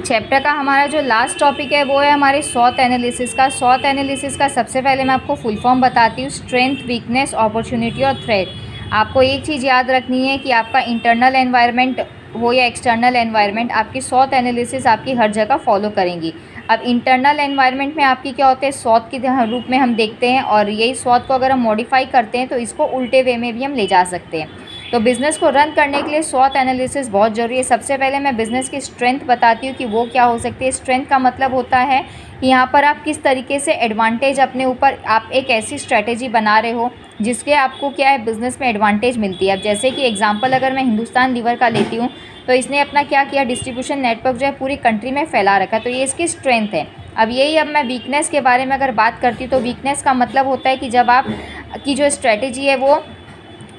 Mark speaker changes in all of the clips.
Speaker 1: Chapter का हमारा जो लास्ट टॉपिक है वो है हमारे स्वॉट एनालिसिस का। स्वॉट एनालिसिस का सबसे पहले मैं आपको फुल फॉर्म बताती हूँ। स्ट्रेंथ, वीकनेस, अपॉर्चुनिटी और थ्रेट। आपको एक चीज़ याद रखनी है कि आपका इंटरनल एनवायरनमेंट हो या एक्सटर्नल एनवायरनमेंट, आपकी स्वॉट एनालिसिस आपकी हर जगह फॉलो करेंगी। अब इंटरनल एनवायरनमेंट में आपकी क्या होते हैं, स्वॉट के रूप में हम देखते हैं, और यही स्वॉट को अगर हम मॉडिफाई करते हैं तो इसको उल्टे वे में भी हम ले जा सकते हैं। तो बिज़नेस को रन करने के लिए स्वॉट एनालिसिस बहुत ज़रूरी है। सबसे पहले मैं बिज़नेस की स्ट्रेंथ बताती हूँ कि वो क्या हो सकती है। स्ट्रेंथ का मतलब होता है कि यहाँ पर आप किस तरीके से एडवांटेज अपने ऊपर, आप एक ऐसी स्ट्रैटेजी बना रहे हो जिसके आपको क्या है बिज़नेस में एडवांटेज मिलती है। अब जैसे कि एग्जांपल अगर मैं हिंदुस्तान लीवर का लेती हूँ तो इसने अपना क्या किया, डिस्ट्रीब्यूशन नेटवर्क जो है पूरी कंट्री में फैला रखा, तो ये इसकी स्ट्रेंथ है। अब मैं वीकनेस के बारे में अगर बात करती हूँ तो वीकनेस का मतलब होता है कि जब आप की जो स्ट्रैटेजी है वो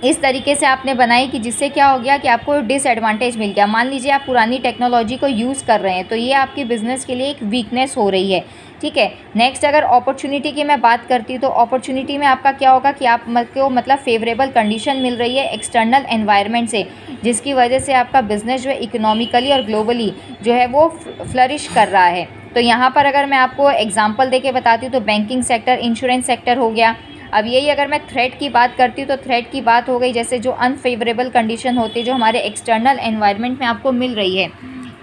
Speaker 1: इस तरीके से आपने बनाई कि जिससे क्या हो गया कि आपको डिसएडवांटेज मिल गया। मान लीजिए आप पुरानी टेक्नोलॉजी को यूज़ कर रहे हैं, तो ये आपकी बिज़नेस के लिए एक वीकनेस हो रही है। ठीक है। नेक्स्ट अगर अपॉर्चुनिटी की मैं बात करती हूँ तो अपॉर्चुनिटी में आपका क्या होगा कि आपको मतलब फेवरेबल कंडीशन मिल रही है एक्सटर्नल एनवायरनमेंट से, जिसकी वजह से आपका बिज़नेस जो है इकोनॉमिकली और ग्लोबली जो है वो फ्लरिश कर रहा है। तो यहाँ पर अगर मैं आपको एग्जाम्पल दे के बताती हूँ तो बैंकिंग सेक्टर, इंश्योरेंस सेक्टर हो गया। अब अगर मैं थ्रेट की बात करती हूँ तो थ्रेट की बात हो गई जैसे जो अनफेवरेबल कंडीशन होती है जो हमारे एक्सटर्नल एनवायरनमेंट में आपको मिल रही है।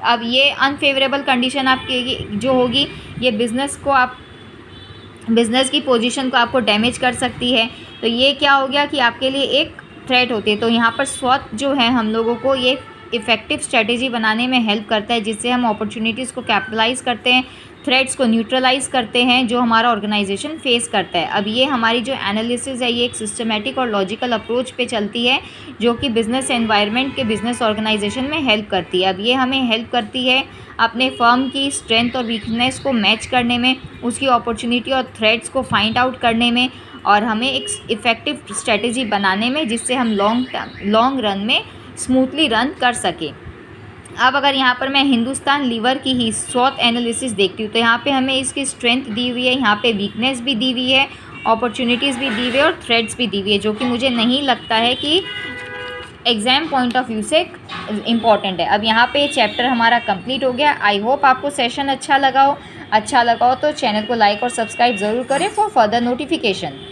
Speaker 1: अब ये अनफेवरेबल कंडीशन आपकी जो होगी ये बिज़नेस की पोजीशन को आपको डैमेज कर सकती है। तो ये क्या हो गया कि आपके लिए एक थ्रेट होती है। तो यहाँ पर स्वॉट जो है हम लोगों को ये इफ़ेक्टिव स्ट्रेटेजी बनाने में हेल्प करता है, जिससे हम अपॉर्चुनिटीज़ को कैपिटलाइज़ करते हैं, थ्रेट्स को न्यूट्रलाइज़ करते हैं जो हमारा ऑर्गेनाइजेशन फेस करता है। अब ये हमारी जो एनालिसिस है ये एक सिस्टमेटिक और लॉजिकल अप्रोच पे चलती है जो कि बिज़नेस एनवायरनमेंट के बिज़नेस ऑर्गेनाइजेशन में हेल्प करती है। अब ये हमें हेल्प करती है अपने फर्म की स्ट्रेंथ और वीकनेस को मैच करने में, उसकी अपॉर्चुनिटी और थ्रेट्स को फाइंड आउट करने में, और हमें एक इफ़ेक्टिव स्ट्रेटेजी बनाने में जिससे हम लॉन्ग रन में स्मूथली रन कर सकें। अब अगर यहाँ पर मैं हिंदुस्तान लीवर की ही स्वॉट एनालिसिस देखती हूँ तो यहाँ पे हमें इसकी स्ट्रेंथ दी हुई है, यहाँ पे वीकनेस भी दी हुई है, अपॉर्चुनिटीज़ भी दी हुई है और थ्रेट्स भी दी हुई है, जो कि मुझे नहीं लगता है कि एग्ज़ाम पॉइंट ऑफ व्यू से इम्पॉर्टेंट है। अब यहाँ पे चैप्टर हमारा कंप्लीट हो गया। आई होप आपको सेशन अच्छा लगा हो तो चैनल को लाइक और सब्सक्राइब ज़रूर करें फॉर फर्दर नोटिफिकेशन।